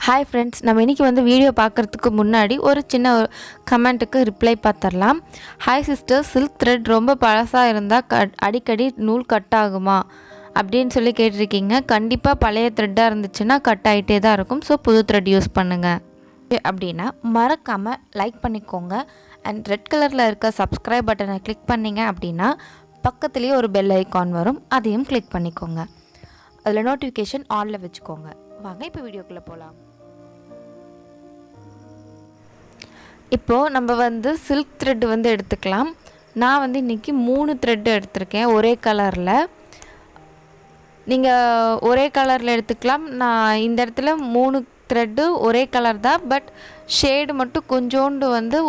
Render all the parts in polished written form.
Hi friends, நம்ம இன்றைக்கி வந்து வீடியோ பார்க்குறதுக்கு முன்னாடி ஒரு சின்ன கமெண்ட்டுக்கு ரிப்ளை பார்த்துடலாம். ஹாய் சிஸ்டர், சில்க் த்ரெட் ரொம்ப பழசாக இருந்தால் அடிக்கடி நூல் கட் ஆகுமா அப்படின்னு சொல்லி கேட்டிருக்கீங்க. கண்டிப்பாக பழைய த்ரெட்டாக இருந்துச்சுன்னா கட் ஆகிட்டே தான் இருக்கும். ஸோ புது த்ரெட் யூஸ் பண்ணுங்கள். அப்படின்னா மறக்காமல் லைக் பண்ணிக்கோங்க. அண்ட் ரெட் கலரில் இருக்க சப்ஸ்கிரைப் பட்டனை கிளிக் பண்ணிங்க அப்படின்னா பக்கத்துலேயே ஒரு பெல் ஐக்கான் வரும், அதையும் கிளிக் பண்ணிக்கோங்க. அதில் நோட்டிஃபிகேஷன் ஆனில் வச்சுக்கோங்க. வாங்க இப்போ வீடியோக்குள்ளே போகலாம். இப்போது நம்ம வந்து சில்க் த்ரெட் வந்து எடுத்துக்கலாம். நான் வந்து இன்றைக்கி 3 த்ரெட் எடுத்திருக்கேன் ஒரே கலரில். நீங்கள் ஒரே கலரில் எடுத்துக்கலாம். நான் இந்த இடத்துல 3 த்ரெட்டு ஒரே கலர் தான், பட் ஷேடு மட்டும் கொஞ்சோண்டு வந்து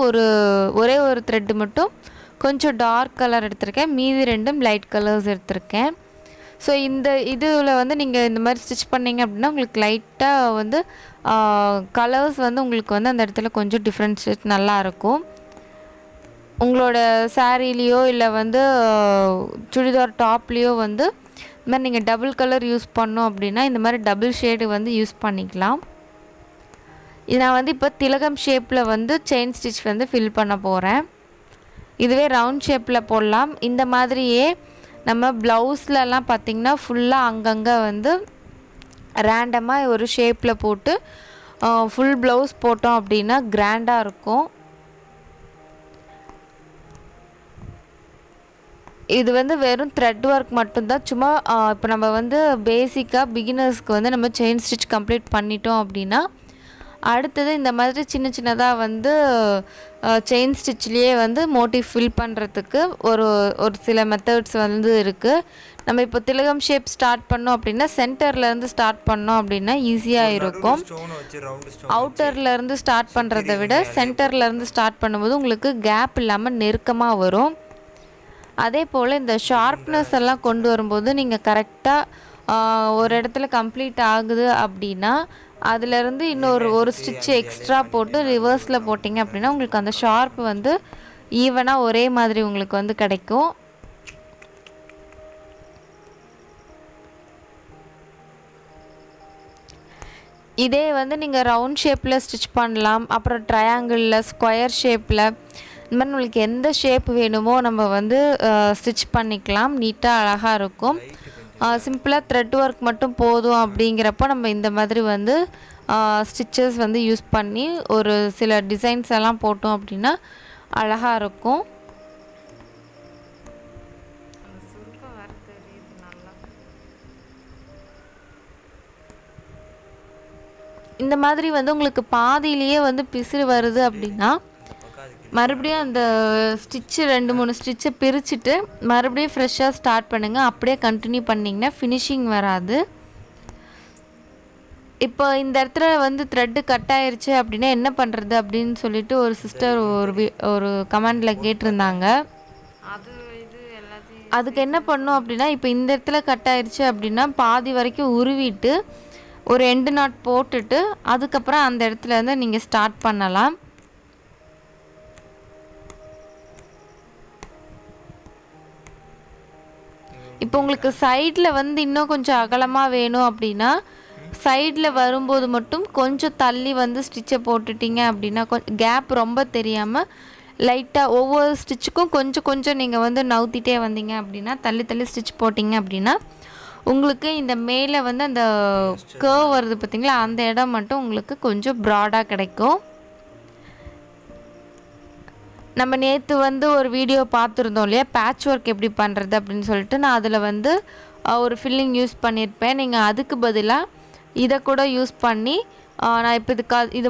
ஒரே ஒரு த்ரெட்டு மட்டும் கொஞ்சம் டார்க் கலர் எடுத்திருக்கேன். மீதி 2 லைட் கலர்ஸ் எடுத்திருக்கேன். ஸோ இந்த இதில் வந்து நீங்கள் இந்த மாதிரி ஸ்டிச் பண்ணிங்க அப்படின்னா உங்களுக்கு லைட்டாக வந்து கலர்ஸ் வந்து உங்களுக்கு வந்து அந்த இடத்துல கொஞ்சம் டிஃப்ரென்ஷியேட் நல்லாயிருக்கும். உங்களோட சாரீலேயோ இல்லை வந்து சுடிதார் டாப்லேயோ வந்து இந்த மாதிரி நீங்கள் டபுள் கலர் யூஸ் பண்ணோம் அப்படின்னா இந்த மாதிரி டபுள் ஷேடு வந்து யூஸ் பண்ணிக்கலாம். இது நான் வந்து இப்போ திலகம் ஷேப்பில் வந்து செயின் ஸ்டிச் வந்து ஃபில் பண்ண போகிறேன். இதுவே ரவுண்ட் ஷேப்பில் போடலாம். இந்த மாதிரியே நம்ம ப்ளவுஸ்லலாம் பார்த்திங்கன்னா ஃபுல்லாக அங்கங்கே வந்து ரேண்டமாக ஒரு ஷேப்பில் போட்டு ஃபுல் ப்ளவுஸ் போட்டோம் அப்படின்னா கிராண்டாக இருக்கும். இது வந்து வெறும் த்ரெட் ஒர்க் மட்டும்தான். சும்மா இப்போ நம்ம வந்து பேசிக்காக பிகினர்ஸ்க்கு வந்து நம்ம செயின் ஸ்டிச் கம்ப்ளீட் பண்ணிட்டோம் அப்படின்னா அடுத்தது இந்த மாதிரி சின்ன சின்னதாக வந்து செயின் ஸ்டிச்லேயே வந்து மோட்டிவ் ஃபில் பண்ணுறதுக்கு ஒரு சில மெத்தட்ஸ் வந்து இருக்குது. நம்ம இப்போ திலகம் ஷேப் ஸ்டார்ட் பண்ணோம் அப்படின்னா சென்டர்லேருந்து ஸ்டார்ட் பண்ணோம் அப்படின்னா ஈஸியாக இருக்கும். அவுட்டர்லேருந்து ஸ்டார்ட் பண்ணுறதை விட சென்டர்லேருந்து ஸ்டார்ட் பண்ணும்போது உங்களுக்கு கேப் இல்லாமல் நெருக்கமாக வரும். அதே போல் இந்த ஷார்ப்னஸ் எல்லாம் கொண்டு வரும்போது நீங்கள் கரெக்டாக ஒரு இடத்துல கம்ப்ளீட் ஆகுது அப்படின்னா அதிலேருந்து ஒரு ஸ்டிச் எக்ஸ்ட்ரா போட்டு ரிவர்ஸில் போட்டிங்க அப்படின்னா உங்களுக்கு அந்த ஷார்ப் வந்து ஈவனாக ஒரே மாதிரி உங்களுக்கு வந்து கிடைக்கும். இதே வந்து நீங்கள் ரவுண்ட் ஷேப்பில் ஸ்டிச் பண்ணலாம். அப்புறம் ட்ரையாங்கிளில், ஸ்கொயர் ஷேப்பில், இந்த மாதிரி உங்களுக்கு எந்த ஷேப் வேணுமோ நம்ம வந்து ஸ்டிச் பண்ணிக்கலாம். நீட்டாக அழகாக இருக்கும். சிம்பிளாக த்ரெட் ஒர்க் மட்டும் போதும் அப்படிங்கிறப்போ நம்ம இந்த மாதிரி வந்து ஸ்டிச்சஸ் வந்து யூஸ் பண்ணி ஒரு சில டிசைன்ஸ் எல்லாம் போட்டோம் அப்படின்னா அழகாக இருக்கும். இந்த மாதிரி வந்து உங்களுக்கு பாதியிலேயே வந்து பிசுறு வருது அப்படின்னா மறுபடியும் அந்த ஸ்டிச்சு 2-3 ஸ்டிச்சை பிரிச்சுட்டு மறுபடியும் ஃப்ரெஷ்ஷாக ஸ்டார்ட் பண்ணுங்கள். அப்படியே கண்டினியூ பண்ணிங்கன்னா ஃபினிஷிங் வராது. இப்போ இந்த இடத்துல வந்து த்ரெட்டு கட் ஆயிடுச்சு அப்படின்னா என்ன பண்ணுறது அப்படின்னு சொல்லிட்டு ஒரு சிஸ்டர் ஒரு கமெண்டில் கேட்டிருந்தாங்க. அதுக்கு என்ன பண்ணோம் அப்படின்னா இப்போ இந்த இடத்துல கட் ஆயிடுச்சு அப்படின்னா பாதி வரைக்கும் உருவிட்டு ஒரு எண்டு நாட் போட்டுட்டு அதுக்கப்புறம் அந்த இடத்துல இருந்து நீங்கள் ஸ்டார்ட் பண்ணலாம். இப்போ உங்களுக்கு சைடில் வந்து இன்னும் கொஞ்சம் அகலமாக வேணும் அப்படின்னா சைடில் வரும்போது மட்டும் கொஞ்சம் தள்ளி வந்து ஸ்டிச்சை போட்டுட்டிங்க அப்படின்னா கேப் ரொம்ப தெரியாமல் லைட்டாக ஒவ்வொரு ஸ்டிச்சுக்கும் கொஞ்சம் நீங்கள் வந்து நவுத்திட்டே வந்தீங்க அப்படின்னா தள்ளி ஸ்டிச் போட்டிங்க அப்படின்னா உங்களுக்கு இந்த மேலே வந்து அந்த கர்வ் வருது பார்த்திங்களா, அந்த இடம் மட்டும் உங்களுக்கு கொஞ்சம் ப்ராடாக கிடைக்கும். நம்ம நேற்று வந்து ஒரு வீடியோ பார்த்துருந்தோம் இல்லையா, பேட்ச் ஒர்க் எப்படி பண்ணுறது அப்படின்னு சொல்லிட்டு. நான் அதில் வந்து ஒரு ஃபில்லிங் யூஸ் பண்ணியிருப்பேன். நீங்கள் அதுக்கு பதிலாக இதை கூட யூஸ் பண்ணி நான் இப்போ இது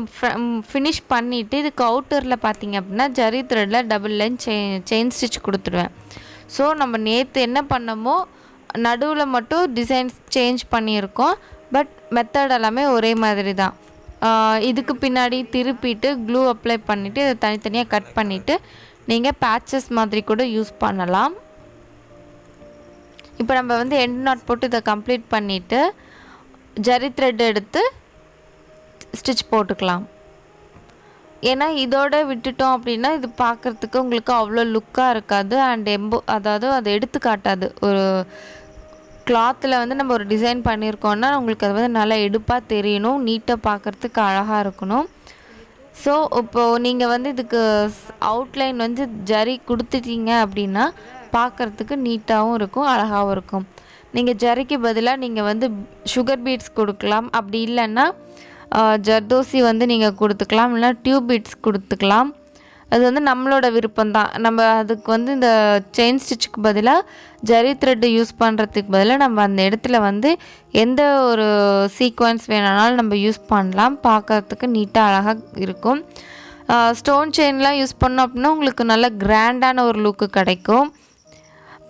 ஃபினிஷ் பண்ணிவிட்டு இதுக்கு அவுட்டரில் பார்த்தீங்க அப்படின்னா ஜரி த்ரெட்டில் டபுள் லைன் செயின் ஸ்டிச் கொடுத்துடுவேன். ஸோ நம்ம நேற்று என்ன பண்ணமோ நடுவில் மட்டும் டிசைன்ஸ் சேஞ்ச் பண்ணியிருக்கோம், பட் மெத்தட் எல்லாமே ஒரே மாதிரி தான். இதுக்கு பின்னாடி திருப்பிட்டு க்ளூ அப்ளை பண்ணிவிட்டு இதை தனித்தனியாக கட் பண்ணிவிட்டு நீங்கள் பேட்சஸ் மாதிரி கூட யூஸ் பண்ணலாம். இப்போ நம்ம வந்து எண்ட் நாட் போட்டு இதை கம்ப்ளீட் பண்ணிவிட்டு ஜரி த்ரெட் எடுத்து ஸ்டிச் போட்டுக்கலாம். ஏன்னா இதோட விட்டுட்டோம் அப்படின்னா இது பார்க்குறதுக்கு உங்களுக்கு அவ்வளோ லுக்காக இருக்காது. அண்ட் அதாவது அதை எடுத்து காட்டாது. கிளாத்தில் வந்து நம்ம ஒரு டிசைன் பண்ணியிருக்கோன்னா உங்களுக்கு அது வந்து நல்லா எடுப்பாக தெரியணும், நீட்டாக பார்க்குறதுக்கு அழகாக இருக்கணும். ஸோ இப்போது நீங்கள் வந்து இதுக்கு அவுட்லைன் வந்து ஜரி கொடுத்துட்டீங்க அப்படின்னா பார்க்குறதுக்கு நீட்டாகவும் இருக்கும், அழகாகவும் இருக்கும். நீங்கள் ஜரிக்கு பதிலாக நீங்கள் வந்து சுகர் பீட்ஸ் கொடுக்கலாம், அப்படி இல்லைன்னா ஜர்தோசி வந்து நீங்கள் கொடுத்துக்கலாம், இல்லைனா டியூப் பீட்ஸ் கொடுத்துக்கலாம். அது வந்து நம்மளோட விருப்பம்தான். நம்ம அதுக்கு வந்து இந்த செயின் ஸ்டிச்சுக்கு பதிலாக ஜரி த்ரெட்டு யூஸ் பண்ணுறதுக்கு பதிலாக நம்ம அந்த இடத்துல வந்து எந்த ஒரு சீக்வன்ஸ் வேணுனாலும் நம்ம யூஸ் பண்ணலாம், பார்க்குறதுக்கு நீட்டாக அழகாக இருக்கும். ஸ்டோன் செயின்லாம் யூஸ் பண்ணோம் அப்படின்னா உங்களுக்கு நல்ல கிராண்டான ஒரு லுக்கு கிடைக்கும்.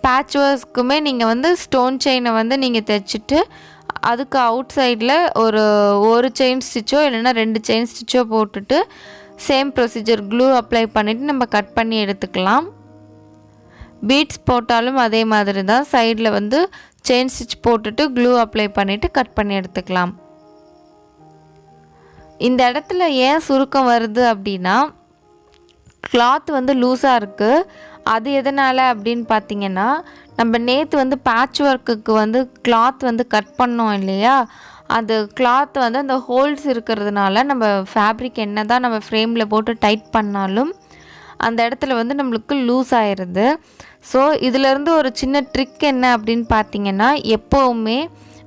பேட்ச் ஒர்க்குமே நீங்கள் வந்து ஸ்டோன் செயினை வந்து நீங்கள் தைச்சிட்டு அதுக்கு அவுட் சைடில் ஒரு செயின் ஸ்டிச்சோ இல்லைன்னா 2 செயின் ஸ்டிச்சோ போட்டுட்டு சேம் ப்ரொசீஜர் க்ளூ அப்ளை பண்ணிவிட்டு நம்ம கட் பண்ணி எடுத்துக்கலாம். பீட்ஸ் போட்டாலும் அதே மாதிரி தான், சைடில் வந்து செயின் ஸ்டிச் போட்டுட்டு க்ளூ அப்ளை பண்ணிவிட்டு கட் பண்ணி எடுத்துக்கலாம். இந்த இடத்துல ஏன் சுருக்கம் வருது அப்படின்னா கிளாத் வந்து லூஸாக இருக்குது. அது எதனால் அப்படின்னு பார்த்தீங்கன்னா நம்ம நேற்று வந்து பேட்ச் ஒர்க்குக்கு வந்து கிளாத் வந்து கட் பண்ணோம் இல்லையா, அது கிளாத் வந்து அந்த ஹோல்ஸ் இருக்கிறதுனால நம்ம ஃபேப்ரிக் என்ன தான் நம்ம ஃப்ரேமில் போட்டு டைட் பண்ணாலும் அந்த இடத்துல வந்து நம்மளுக்கு லூஸ் ஆயிடுது. ஸோ இதிலேருந்து ஒரு சின்ன ட்ரிக் என்ன அப்படின்னு பார்த்தீங்கன்னா, எப்போவுமே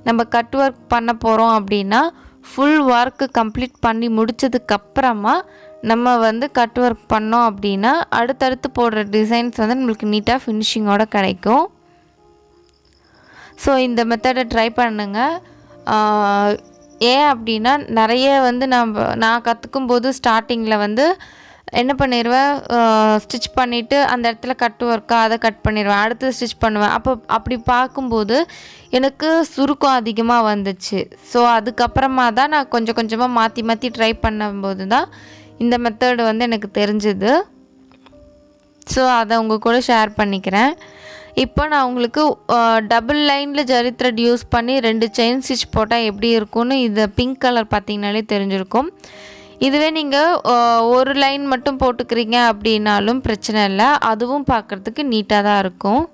நம்ம கட் ஒர்க் பண்ண போகிறோம் அப்படின்னா ஃபுல் ஒர்க்கு கம்ப்ளீட் பண்ணி முடித்ததுக்கப்புறமா நம்ம வந்து கட் ஒர்க் பண்ணோம் அப்படின்னா அடுத்தடுத்து போடுற டிசைன்ஸ் வந்து நம்மளுக்கு நீட்டாக ஃபினிஷிங்கோடு கிடைக்கும். ஸோ இந்த மெத்தடை ட்ரை பண்ணுங்கள். ஏன் அப்படின்னா நிறைய வந்து நான் கற்றுக்கும் போது ஸ்டார்டிங்கில் வந்து என்ன பண்ணிடுவேன், ஸ்டிச் பண்ணிவிட்டு அந்த இடத்துல கட் ஒர்க்காக அதை கட் பண்ணிடுவேன், அடுத்து ஸ்டிச் பண்ணுவேன். அப்படி பார்க்கும்போது எனக்கு சுருக்கம் அதிகமாக வந்துச்சு. ஸோ அதுக்கப்புறமா தான் நான் கொஞ்சம் கொஞ்சமாக மாற்றி ட்ரை பண்ணும்போது தான் இந்த மெத்தடு வந்து எனக்கு தெரிஞ்சுது. ஸோ அதை உங்கள் கூட ஷேர் பண்ணிக்கிறேன். இப்போ நான் உங்களுக்கு டபுள் லைனில் ஜரி த்ரெட் யூஸ் பண்ணி 2 செயின் ஸ்டிச் போட்டால் எப்படி இருக்கும்னு இது பிங்க் கலர் பார்த்திங்கனாலே தெரிஞ்சிருக்கும். இதுவே நீங்கள் ஒரு லைன் மட்டும் போட்டுக்கிறீங்க அப்படின்னாலும் பிரச்சனை இல்லை, அதுவும் பார்க்குறதுக்கு நீட்டாக தான் இருக்கும்.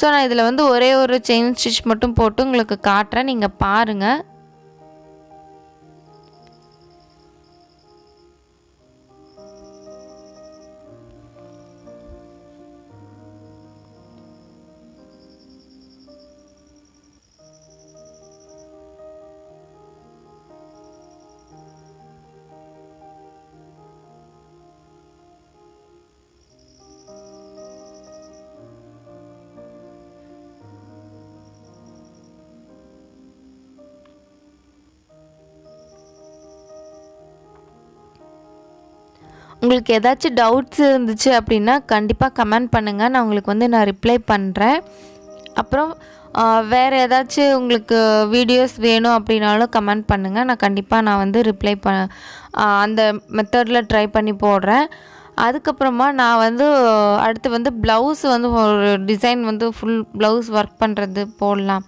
ஸோ நான் இதில் வந்து ஒரே ஒரு செயின் ஸ்டிச் மட்டும் போட்டு உங்களுக்கு காட்டுறேன், நீங்கள் பாருங்கள். உங்களுக்கு ஏதாச்சும் டவுட்ஸ் இருந்துச்சு அப்படின்னா கண்டிப்பாக கமெண்ட் பண்ணுங்கள், நான் உங்களுக்கு வந்து ரிப்ளை பண்ணுறேன். அப்புறம் வேறு ஏதாச்சும் உங்களுக்கு வீடியோஸ் வேணும் அப்படின்னாலும் கமெண்ட் பண்ணுங்கள், நான் கண்டிப்பாக வந்து ரிப்ளை அந்த மெத்தடில் ட்ரை பண்ணி போடுறேன். அதுக்கப்புறமா நான் வந்து அடுத்து வந்து ப்ளவுஸ் வந்து ஒரு டிசைன் வந்து ஃபுல் ப்ளவுஸ் ஒர்க் பண்ணுறது போடலாம்.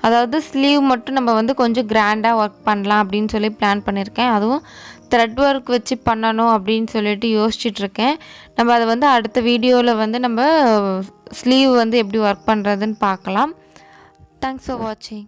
அதாவது ஸ்லீவ் மட்டும் நம்ம வந்து கொஞ்சம் கிராண்டாக ஒர்க் பண்ணலாம் அப்படின்னு சொல்லி பிளான் பண்ணியிருக்கேன். அதுவும் த்ரெட் ஒர்க் வச்சு பண்ணணும் அப்படின்னு சொல்லிட்டு யோசிச்சுட்ருக்கேன். நம்ம அதை வந்து அடுத்த வீடியோவில் வந்து நம்ம ஸ்லீவ் வந்து எப்படி ஒர்க் பண்ணுறதுன்னு பார்க்கலாம். தேங்க்ஸ் ஃபார் வாட்சிங்.